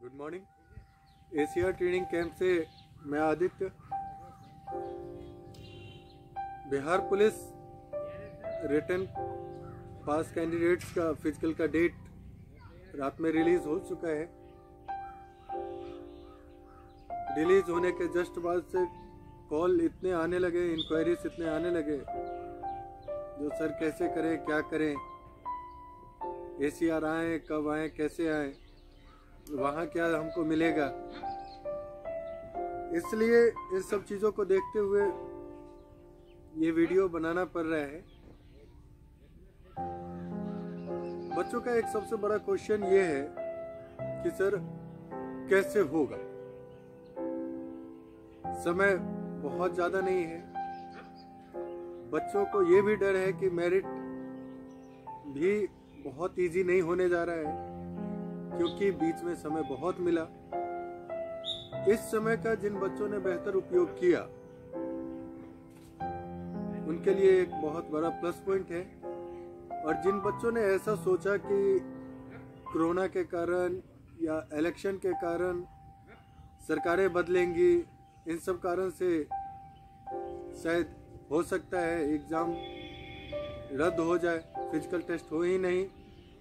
Good morning. Asia training camp से मैं Aditya. Bihar police written पास candidates का फिजिकल का डेट रात में रिलीज हो चुका है। रिलीज होने के जस्ट बाद से कॉल इतने आने लगे, इंक्वायरीज इतने आने लगे जो सर कैसे करें, क्या करें, एसीआर आए, कब आए, कैसे आए, वहाँ क्या हमको मिलेगा। इसलिए इन सब चीज़ों को देखते हुए ये वीडियो बनाना पड़ रहा है। बच्चों का एक सबसे बड़ा क्वेश्चन ये है कि सर कैसे होगा। समय बहुत ज़्यादा नहीं है। बच्चों को ये भी डर है कि मेरिट भी बहुत इजी नहीं होने जा रहा है, क्योंकि बीच में समय बहुत मिला। इस समय का जिन बच्चों ने बेहतर उपयोग किया उनके लिए एक बहुत बड़ा प्लस पॉइंट है। और जिन बच्चों ने ऐसा सोचा कि कोरोना के कारण या इलेक्शन के कारण सरकारें बदलेंगी, इन सब कारण से शायद हो सकता है एग्ज़ाम रद्द हो जाए, फिजिकल टेस्ट हो ही नहीं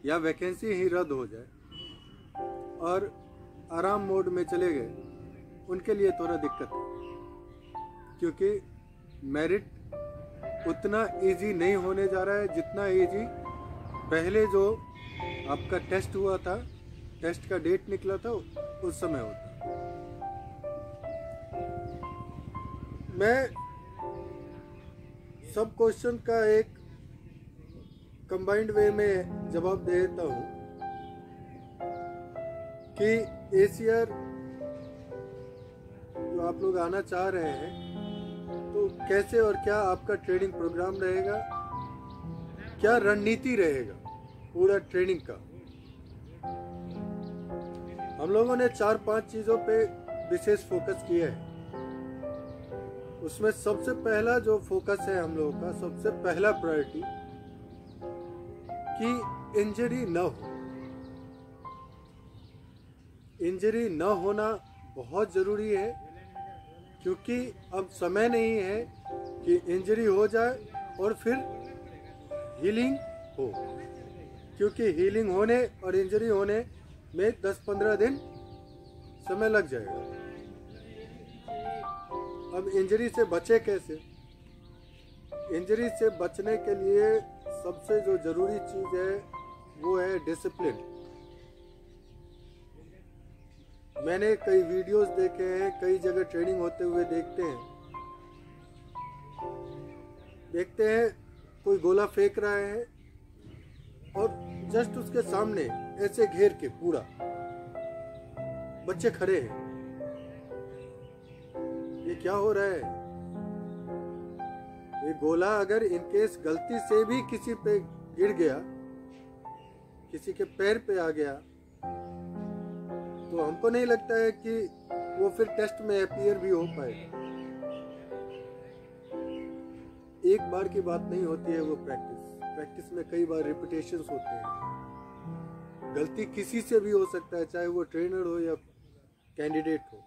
या वैकेंसी ही रद्द हो जाए और आराम मोड में चले गए, उनके लिए थोड़ा दिक्कत है, क्योंकि मेरिट उतना इजी नहीं होने जा रहा है जितना इजी पहले जो आपका टेस्ट हुआ था, टेस्ट का डेट निकला था, उस समय होता। मैं सब क्वेश्चन का एक कंबाइंड वे में जवाब देता हूँ कि एसीआर जो आप लोग आना चाह रहे हैं तो कैसे और क्या आपका ट्रेनिंग प्रोग्राम रहेगा, क्या रणनीति रहेगा पूरा ट्रेनिंग का। हम लोगों ने 4-5 चीजों पे विशेष फोकस किया है। उसमें सबसे पहला जो फोकस है हम लोगों का, सबसे पहला प्रायोरिटी कि इंजरी न हो। इंजरी न होना बहुत ज़रूरी है, क्योंकि अब समय नहीं है कि इंजरी हो जाए और फिर हीलिंग हो, क्योंकि हीलिंग होने और इंजरी होने में 10-15 दिन समय लग जाएगा। अब इंजरी से बचे कैसे? इंजरी से बचने के लिए सबसे जो ज़रूरी चीज़ है वो है डिसिप्लिन। मैंने कई वीडियोस देखे हैं, कई जगह ट्रेनिंग होते हुए देखते हैं कोई गोला फेंक रहा है और जस्ट उसके सामने ऐसे घेर के पूरा बच्चे खड़े हैं। ये क्या हो रहा है? ये गोला अगर इनकेस गलती से भी किसी पे गिर गया, किसी के पैर पे आ गया, तो हमको नहीं लगता है कि वो फिर टेस्ट में अपीयर भी हो पाएगा। एक बार की बात नहीं होती है वो प्रैक्टिस में कई बार रिपीटेशंस होते हैं। गलती किसी से भी हो सकता है, चाहे वो ट्रेनर हो या कैंडिडेट हो।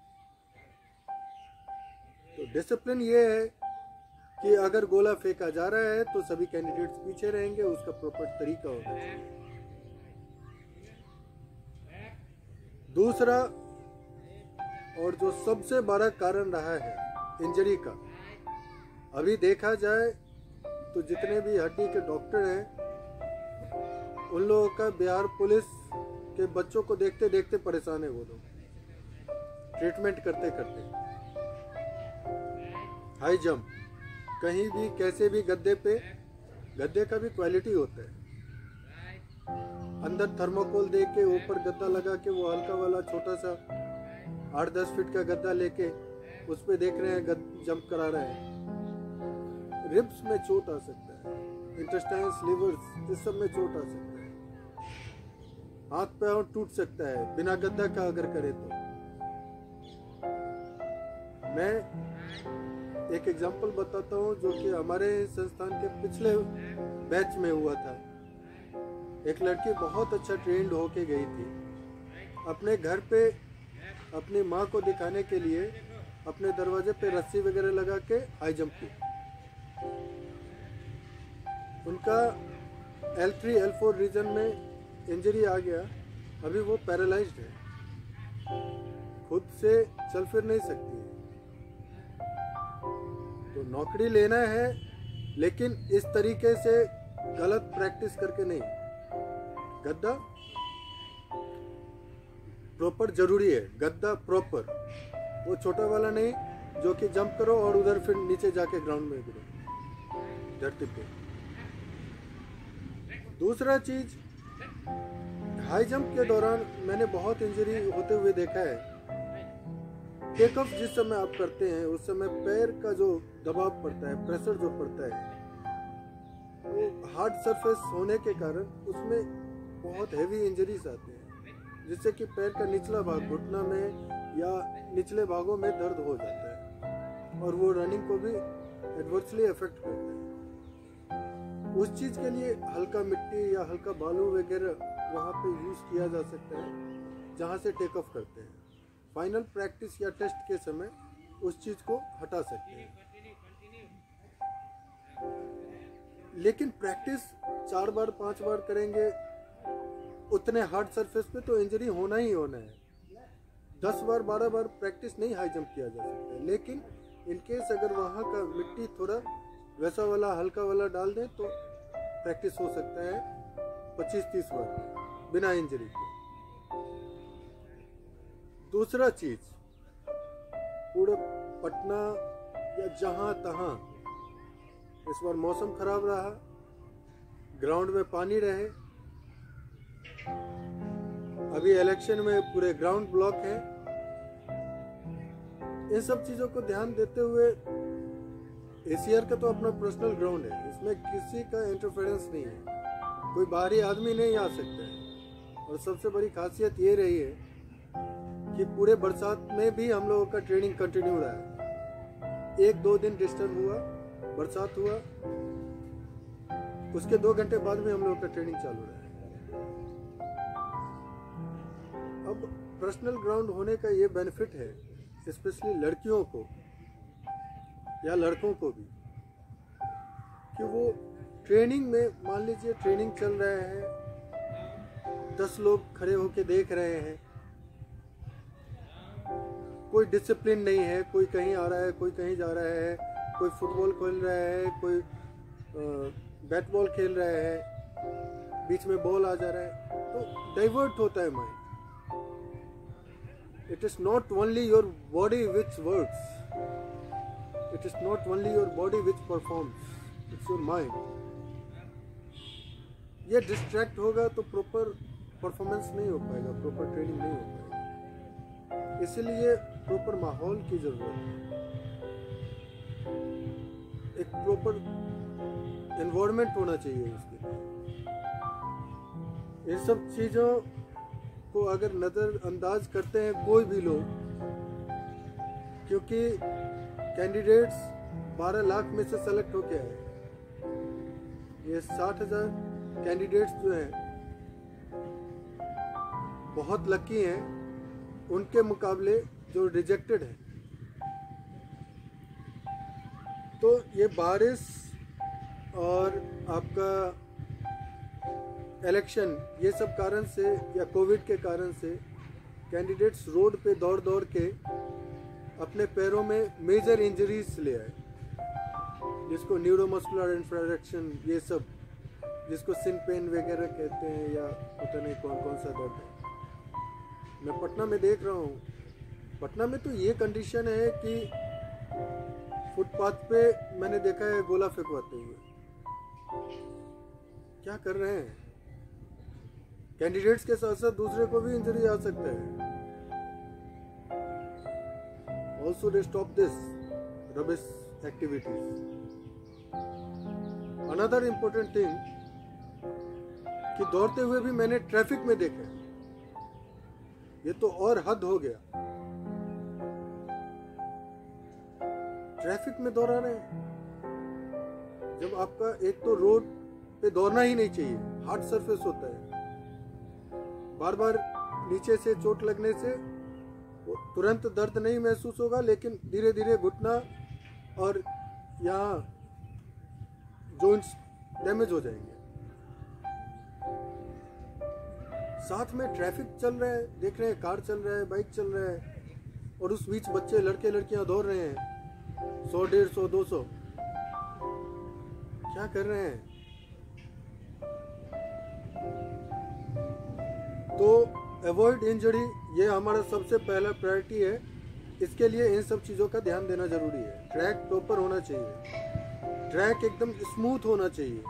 तो डिसिप्लिन ये है कि अगर गोला फेंका जा रहा है तो सभी कैंडिडेट्स पीछे रहेंगे, उसका प्रॉपर तरीका होगा। दूसरा और जो सबसे बड़ा कारण रहा है इंजरी का, अभी देखा जाए तो जितने भी हड्डी के डॉक्टर हैं उन लोगों का बिहार पुलिस के बच्चों को देखते देखते परेशान है वो लोग, ट्रीटमेंट करते करते। हाई जंप कहीं भी कैसे भी गद्दे पे, गद्दे का भी क्वालिटी होता है। अंदर थर्मोकोल दे के ऊपर गद्दा लगा के वो हल्का वाला छोटा सा 8-10 फीट का गद्दा लेके उस पे देख रहे हैं जंप करा रहे हैं। रिब्स में चोट आ सकता है, इंटेस्टाइन्स, लिवर्स, इस सब में चोट आ सकता है। हाथ पैर टूट सकता है बिना गद्दा का अगर करे तो। मैं एक एग्जांपल बताता हूँ जो कि हमारे संस्थान के पिछले बैच में हुआ था। एक लड़की बहुत अच्छा ट्रेंड होके गई थी, अपने घर पे अपनी माँ को दिखाने के लिए अपने दरवाजे पे रस्सी वगैरह लगा के हाई जंप की। उनका L3 L4 रीजन में इंजरी आ गया, अभी वो पैरालाइज्ड है, खुद से चल फिर नहीं सकती है। तो नौकरी लेना है, लेकिन इस तरीके से गलत प्रैक्टिस करके नहीं। गद्दा प्रॉपर जरूरी है, गद्दा प्रॉपर, वो छोटा वाला नहीं जो कि जंप करो और उधर फिर नीचे जाके ग्राउंड में गिरो धरती पे। दूसरा चीज, हाई जंप के दौरान मैंने बहुत इंजरी होते हुए देखा है। टेक ऑफ जिस समय आप करते हैं उस समय पैर का जो दबाव पड़ता है, प्रेशर जो पड़ता है, वो हार्ड सरफेस होने के कारण उसमें बहुत हैवी इंजरीज आते हैं, जिससे कि पैर का निचला भाग घुटना में या निचले भागों में दर्द हो जाता है और वो रनिंग को भी एडवर्सली अफेक्ट करता है। उस चीज के लिए हल्का मिट्टी या हल्का बालू वगैरह वहाँ पे यूज किया जा सकता है जहाँ से टेक ऑफ करते हैं। फाइनल प्रैक्टिस या टेस्ट के समय उस चीज को हटा सकते हैं। लेकिन प्रैक्टिस 4 बार 5 बार करेंगे उतने हार्ड सरफेस पे तो इंजरी होना ही होना है। 10 बार 12 बार प्रैक्टिस नहीं हाई जंप किया जा सकता है, लेकिन इनकेस अगर वहाँ का मिट्टी थोड़ा वैसा वाला हल्का वाला डाल दें तो प्रैक्टिस हो सकता है 25-30 बार बिना इंजरी के। दूसरा चीज, पूरे पटना या जहाँ तहाँ इस बार मौसम खराब रहा, ग्राउंड में पानी रहे, अभी इलेक्शन में पूरे ग्राउंड ब्लॉक है। इन सब चीजों को ध्यान देते हुए एसीआर का तो अपना पर्सनल ग्राउंड है, इसमें किसी का इंटरफेरेंस नहीं है, कोई बाहरी आदमी नहीं आ सकता है। और सबसे बड़ी खासियत ये रही है कि पूरे बरसात में भी हम लोगों का ट्रेनिंग कंटिन्यू रहा है। 1-2 दिन डिस्टर्ब हुआ, बरसात हुआ, उसके 2 घंटे बाद भी हम लोगों का ट्रेनिंग चालू रहा है। अब पर्सनल ग्राउंड होने का ये बेनिफिट है, स्पेशली लड़कियों को या लड़कों को भी, कि वो ट्रेनिंग में, मान लीजिए ट्रेनिंग चल रहा है, 10 लोग खड़े होके देख रहे हैं, कोई डिसिप्लिन नहीं है, कोई कहीं आ रहा है, कोई कहीं जा रहा है, कोई फुटबॉल खेल रहा है, कोई बैट बॉल खेल रहा है, बीच में बॉल आ जा रहा है, तो डाइवर्ट होता है mind. It is not only your body which works, it is not only your body which performs, it's your mind. ये डिस्ट्रैक्ट होगा तो प्रॉपर परफॉर्मेंस नहीं हो पाएगा, प्रॉपर ट्रेनिंग नहीं हो पाएगा। इसलिए प्रॉपर माहौल की जरूरत है, एक प्रॉपर एनवायरनमेंट होना चाहिए उसके लिए। इन सब चीजों को अगर नज़रअंदाज करते हैं कोई भी लोग, क्योंकि कैंडिडेट्स 12 लाख में से सेलेक्ट होके आए, ये 60,000 कैंडिडेट्स जो हैं बहुत लकी हैं उनके मुकाबले जो रिजेक्टेड हैं। तो ये बारिश और आपका इलेक्शन, ये सब कारण से या कोविड के कारण से कैंडिडेट्स रोड पे दौड़ दौड़ के अपने पैरों में मेजर इंजरीज ले आए, जिसको न्यूरोमस्कुलर इंफ्रैक्शन, ये सब जिसको सिन पेन वगैरह कहते हैं, या पता नहीं कौन कौन सा दर्द है। मैं पटना में देख रहा हूँ, पटना में तो ये कंडीशन है कि फुटपाथ पे मैंने देखा है गोला फेंकवाते हुए। क्या कर रहे हैं? कैंडिडेट्स के साथ साथ दूसरे को भी इंजरी आ सकता है। Also they stop this rubbish activities. Another important thing कि दौड़ते हुए भी मैंने ट्रैफिक में देखा, ये तो और हद हो गया। ट्रैफिक में दौड़ा रहे हैं, जब आपका एक तो रोड पे दौड़ना ही नहीं चाहिए, हार्ड सरफेस होता है, बार बार नीचे से चोट लगने से वो तुरंत दर्द नहीं महसूस होगा, लेकिन धीरे धीरे घुटना और यहाँ जॉइंट्स डैमेज हो जाएंगे। साथ में ट्रैफिक चल रहा है, देख रहे हैं, कार चल रहा है, बाइक चल रहा है, और उस बीच बच्चे, लड़के लड़कियां दौड़ रहे हैं 100, 150, 200, क्या कर रहे हैं? तो अवॉइड इंजरी, ये हमारा सबसे पहला प्रायोरिटी है। इसके लिए इन सब चीज़ों का ध्यान देना जरूरी है। ट्रैक प्रॉपर होना चाहिए, ट्रैक एकदम स्मूथ होना चाहिए।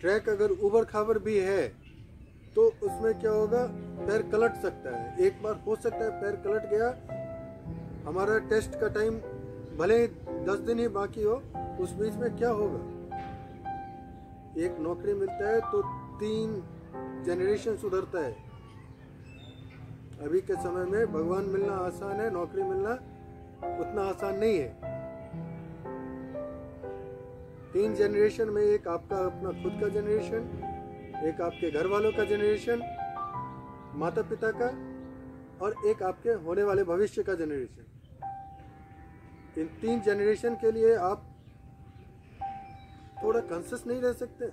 ट्रैक अगर उबड़ खाबड़ भी है तो उसमें क्या होगा, पैर कलट सकता है। एक बार हो सकता है पैर कलट गया, हमारा टेस्ट का टाइम भले 10 दिन ही बाकी हो, उस बीच में क्या होगा? एक नौकरी मिलता है तो 3 जनरेशन सुधरता है। अभी के समय में भगवान मिलना आसान है, नौकरी मिलना उतना आसान नहीं है। 3 जनरेशन में एक आपका अपना खुद का जनरेशन, एक आपके घर वालों का जनरेशन, माता पिता का, और एक आपके होने वाले भविष्य का जनरेशन। इन 3 जनरेशन के लिए आप थोड़ा कॉन्शियस नहीं रह सकते?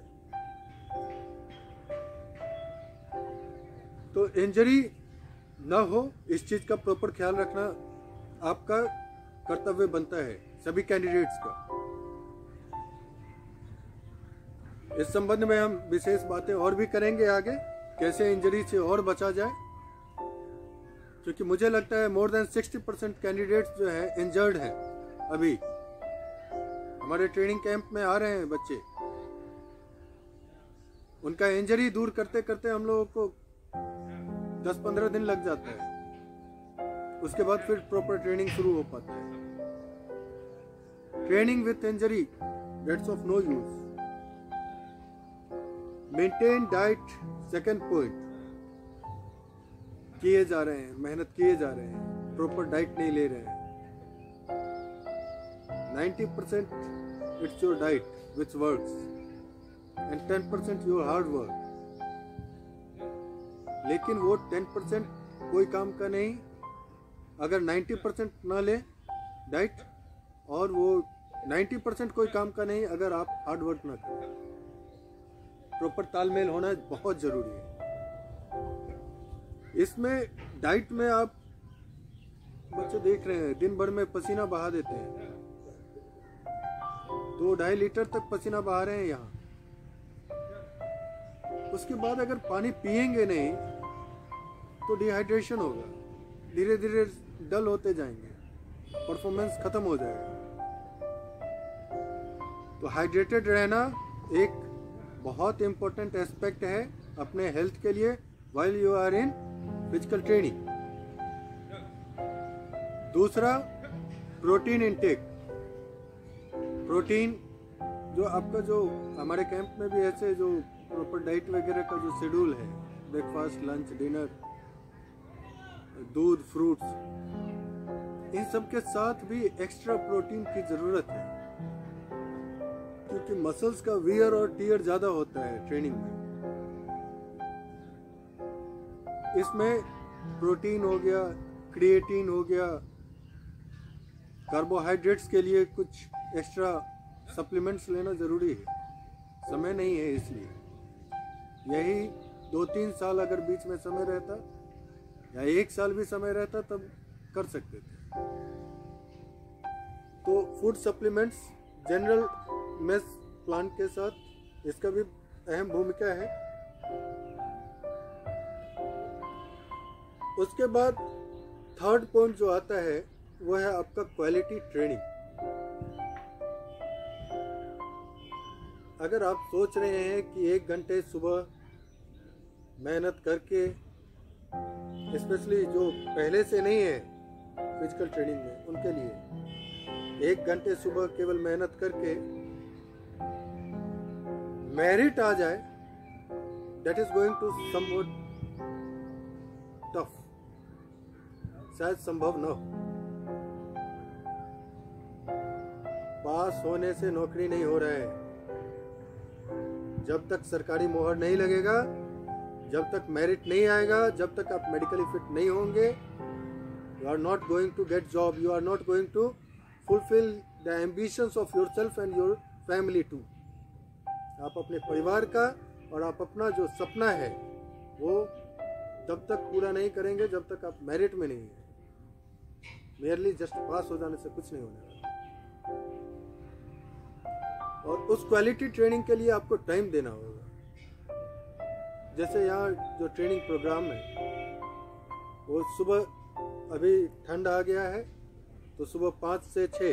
तो इंजरी ना हो, इस चीज का प्रॉपर ख्याल रखना आपका कर्तव्य बनता है, सभी कैंडिडेट्स का। इस संबंध में हम विशेष बातें और भी करेंगे आगे, कैसे इंजरी से और बचा जाए, क्योंकि मुझे लगता है मोर देन 60% कैंडिडेट्स जो है इंजर्ड हैं। अभी हमारे ट्रेनिंग कैंप में आ रहे हैं बच्चे, उनका इंजरी दूर करते करते हम लोगों को 10-15 दिन लग जाता है। उसके बाद फिर प्रॉपर ट्रेनिंग शुरू हो पाता है। Training with injury, that's of no use. Maintain diet, second point, किए जा रहे हैं, मेहनत किए जा रहे हैं, प्रॉपर डाइट नहीं ले रहे हैं। 90% it's your diet which works and 10% your hard work। लेकिन वो 10% कोई काम का नहीं अगर 90% ना ले डाइट, और वो 90% कोई काम का नहीं अगर आप हार्ड वर्क ना करें। प्रॉपर तालमेल होना बहुत जरूरी है। इसमें डाइट में आप बच्चे देख रहे हैं दिन भर में पसीना बहा देते हैं, 2-2.5 लीटर तक पसीना बहा रहे हैं यहाँ। उसके बाद अगर पानी पिएंगे नहीं तो डिहाइड्रेशन होगा, धीरे धीरे डल होते जाएंगे, परफॉर्मेंस खत्म हो जाएगा। तो हाइड्रेटेड रहना एक बहुत इंपॉर्टेंट एस्पेक्ट है अपने हेल्थ के लिए while you are in physical training. दूसरा, प्रोटीन इनटेक। प्रोटीन जो आपका, जो हमारे कैंप में भी ऐसे जो प्रॉपर डाइट वगैरह का जो शेड्यूल है, ब्रेकफास्ट, लंच, डिनर, दूध, फ्रूट्स, इन सब के साथ भी एक्स्ट्रा प्रोटीन की जरूरत है, क्योंकि मसल्स का वियर और टियर ज्यादा होता है ट्रेनिंग में। इसमें प्रोटीन हो गया, क्रिएटिन हो गया, कार्बोहाइड्रेट्स के लिए कुछ एक्स्ट्रा सप्लीमेंट्स लेना जरूरी है। समय नहीं है, इसलिए यही 2-3 साल अगर बीच में समय रहता या 1 साल भी समय रहता तब कर सकते थे। तो food supplements general mess plan के साथ इसका भी अहम भूमिका है। उसके बाद थर्ड पॉइंट जो आता है वो है आपका क्वालिटी ट्रेनिंग। अगर आप सोच रहे हैं कि 1 घंटे सुबह मेहनत करके, स्पेशली जो पहले से नहीं है फिजिकल ट्रेनिंग में, उनके लिए 1 घंटे सुबह केवल मेहनत करके मेरिट आ जाए, that is going to somewhat tough, शायद संभव न हो। पास होने से नौकरी नहीं हो रहा है। जब तक सरकारी मोहर नहीं लगेगा जब तक मेरिट नहीं आएगा, जब तक आप मेडिकली फिट नहीं होंगे, you are not going to get job, you are not going to fulfil the ambitions of your self and your family too. आप अपने परिवार का और आप अपना जो सपना है वो तब तक पूरा नहीं करेंगे जब तक आप मेरिट में नहीं हैं। मेयरली जस्ट पास हो जाने से कुछ नहीं होने वाला। और उस क्वालिटी ट्रेनिंग के लिए आपको टाइम देना होगा। जैसे यहाँ जो ट्रेनिंग प्रोग्राम है वो सुबह, अभी ठंड आ गया है तो सुबह 5 से 6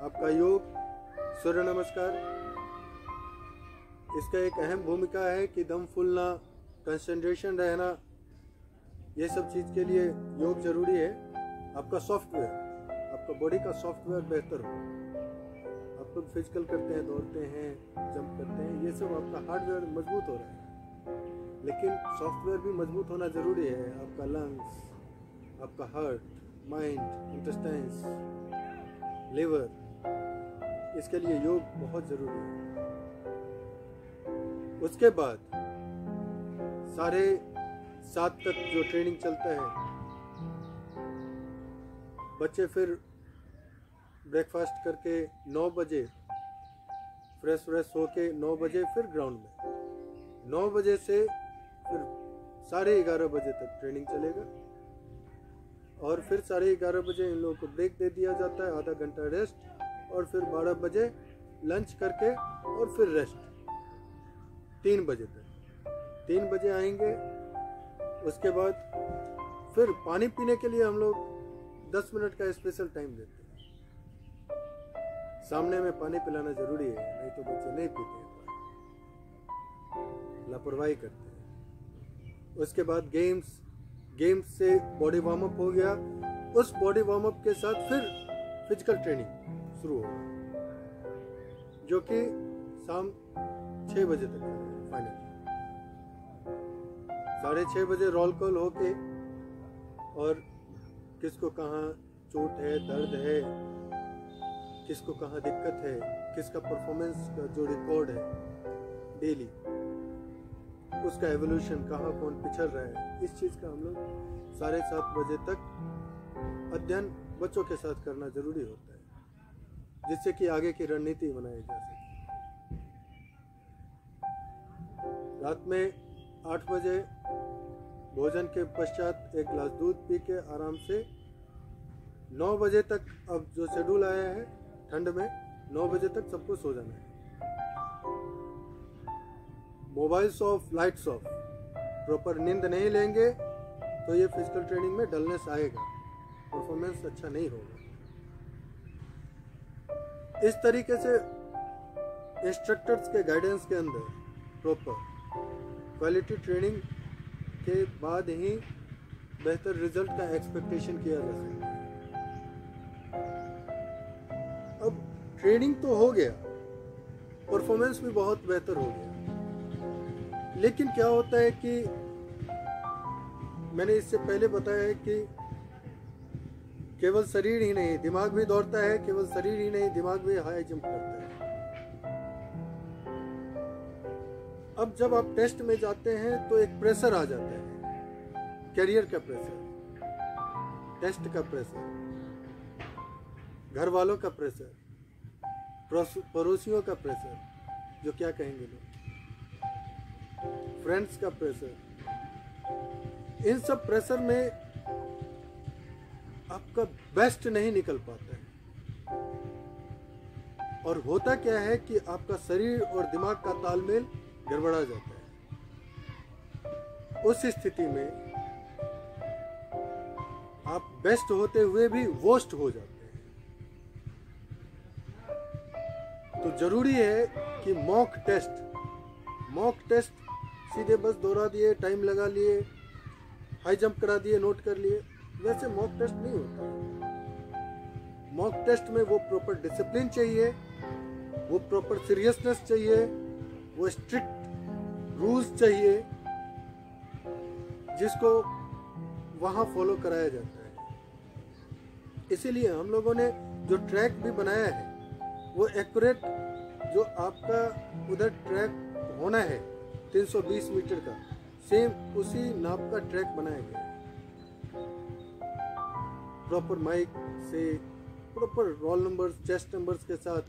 आपका योग, सूर्य नमस्कार, इसका एक अहम भूमिका है कि दम फूलना, कंसंट्रेशन रहना, ये सब चीज़ के लिए योग जरूरी है। आपका सॉफ्टवेयर, आपका बॉडी का सॉफ्टवेयर बेहतर हो। आप लोग फिजिकल करते हैं, दौड़ते हैं, जंप करते हैं, ये सब आपका हार्डवेयर मजबूत हो रहा है, लेकिन सॉफ्टवेयर भी मजबूत होना ज़रूरी है। आपका लंग्स, आपका हार्ट, माइंड, इंटेस्टाइन्स, लिवर, इसके लिए योग बहुत ज़रूरी है। उसके बाद 7:30 तक जो ट्रेनिंग चलता है, बच्चे फिर ब्रेकफास्ट करके 9 बजे फ्रेश होके 9 बजे फिर ग्राउंड में, 9 बजे से फिर 11:30 बजे तक ट्रेनिंग चलेगा। और फिर 11:30 बजे इन लोगों को ब्रेक दे दिया जाता है, आधा घंटा रेस्ट, और फिर 12 बजे लंच करके और फिर रेस्ट 3 बजे तक। 3 बजे आएंगे, उसके बाद फिर पानी पीने के लिए हम लोग 10 मिनट का स्पेशल टाइम देते हैं। सामने में पानी पिलाना जरूरी है, नहीं तो बच्चे नहीं पीते हैं, लापरवाही करते हैं। उसके बाद गेम्स से बॉडी वार्म अप हो गया। उस बॉडी वार्म अप के साथ फिर फिजिकल ट्रेनिंग शुरू होगा, जो कि शाम 6 बजे तक है फाइनल। 6:30 बजे रोल कॉल होके, और किसको कहाँ चोट है, दर्द है, किसको कहाँ दिक्कत है, किसका परफॉर्मेंस का जो रिकॉर्ड है डेली, उसका एवोल्यूशन, कहाँ कौन पिछड़ रहा है, इस चीज़ का हम लोग 7:30 बजे तक अध्ययन बच्चों के साथ करना जरूरी होता है, जिससे कि आगे की रणनीति बनाई जा सके। रात में 8 बजे भोजन के पश्चात एक गिलास दूध पी के आराम से 9 बजे तक, अब जो शेड्यूल आया है ठंड में, 9 बजे तक सबको सो जाना है। Mobiles of, lights off. Proper नींद नहीं लेंगे तो ये फिजिकल ट्रेनिंग में डलनेस आएगा, परफॉर्मेंस अच्छा नहीं होगा। इस तरीके से इंस्ट्रक्टर्स के गाइडेंस के अंदर प्रॉपर क्वालिटी ट्रेनिंग के बाद ही बेहतर रिजल्ट का एक्सपेक्टेशन किया जा सकता है। अब ट्रेनिंग तो हो गया, परफॉर्मेंस भी बहुत बेहतर हो गया, लेकिन क्या होता है कि मैंने इससे पहले बताया है कि केवल शरीर ही नहीं, दिमाग भी दौड़ता है, केवल शरीर ही नहीं, दिमाग भी हाई जंप करता है। अब जब आप टेस्ट में जाते हैं तो एक प्रेशर आ जाता है, कैरियर का प्रेशर, टेस्ट का प्रेशर, घर वालों का प्रेशर, पड़ोसियों का प्रेशर, जो क्या कहेंगे लोग, फ्रेंड्स का प्रेशर। इन सब प्रेशर में आपका बेस्ट नहीं निकल पाता है, और होता क्या है कि आपका शरीर और दिमाग का तालमेल गड़बड़ा जाता है। उस स्थिति में आप बेस्ट होते हुए भी वर्स्ट हो जाते हैं। तो जरूरी है कि मॉक टेस्ट सीधे बस दोहरा दिए, टाइम लगा लिए, हाई जंप करा दिए, नोट कर लिए, वैसे मॉक टेस्ट नहीं होता। मॉक टेस्ट में वो प्रॉपर डिसिप्लिन चाहिए, वो प्रॉपर सीरियसनेस चाहिए, वो स्ट्रिक्ट रूल्स चाहिए, जिसको वहाँ फॉलो कराया जाता है। इसीलिए हम लोगों ने जो ट्रैक भी बनाया है वो एक्यूरेट, जो आपका उधर ट्रैक होना है 320 मीटर का, सेम उसी नाप का ट्रैक बनाया गया, प्रॉपर माइक से, proper roll numbers, chest numbers के साथ।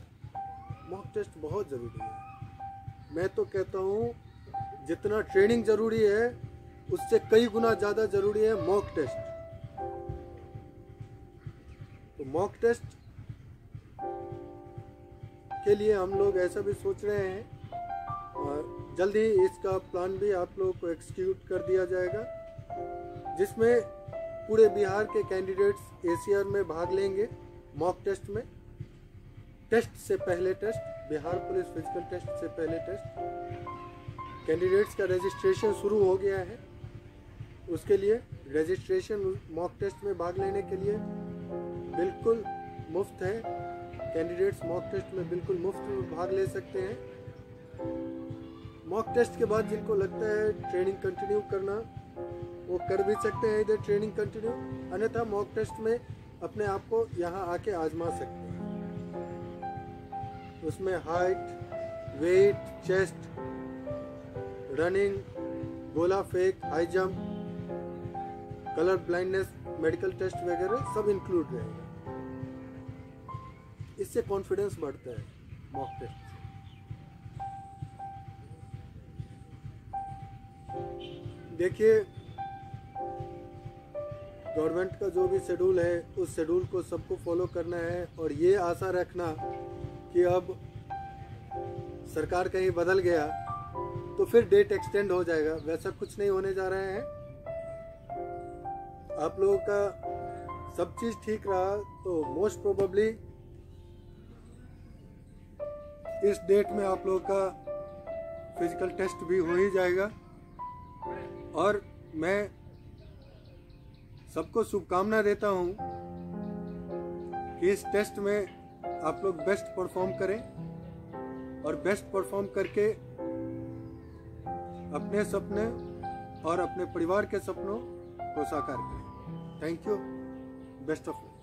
मॉक टेस्ट बहुत ज़रूरी है। मैं तो कहता हूँ जितना ट्रेनिंग ज़रूरी है उससे कई गुना ज़्यादा ज़रूरी है मॉक टेस्ट। तो मॉक टेस्ट के लिए हम लोग ऐसा भी सोच रहे हैं और जल्द ही इसका प्लान भी आप लोगों को एक्सिक्यूट कर दिया जाएगा, जिसमें पूरे बिहार के कैंडिडेट्स एसीआर में भाग लेंगे मॉक टेस्ट में। टेस्ट से पहले test, Bihar police physical test से पहले टेस्ट। कैंडिडेट्स का रजिस्ट्रेशन शुरू हो गया है। उसके लिए रजिस्ट्रेशन मॉक टेस्ट में भाग लेने के लिए बिल्कुल मुफ्त है। कैंडिडेट्स मॉक टेस्ट में बिल्कुल मुफ्त में भाग ले सकते हैं। मॉक टेस्ट के बाद जिनको लगता है ट्रेनिंग कंटिन्यू करना, वो कर भी सकते हैं इधर ट्रेनिंग कंटिन्यू, अन्यथा मॉक टेस्ट में अपने आप को यहाँ आके आजमा सकते हैं। उसमें हाइट, वेट, चेस्ट, रनिंग, गोला फेंक, high jump, colour blindness, medical test वगैरह सब इंक्लूड रहेगा। इससे कॉन्फिडेंस बढ़ता है मॉक टेस्ट से। देखिए, गवर्नमेंट का जो भी शेड्यूल है उस शेड्यूल को सबको फॉलो करना है और ये आशा रखना कि अब सरकार कहीं बदल गया तो फिर डेट एक्सटेंड हो जाएगा। वैसा कुछ नहीं होने जा रहे हैं। आप लोगों का सब चीज़ ठीक रहा तो मोस्ट प्रोबेबली इस डेट में आप लोगों का फिजिकल टेस्ट भी हो ही जाएगा। और मैं सबको शुभकामना देता हूँ कि इस टेस्ट में आप लोग बेस्ट परफॉर्म करें और बेस्ट परफॉर्म करके अपने सपने और अपने परिवार के सपनों को साकार करें। Thank you, best of luck.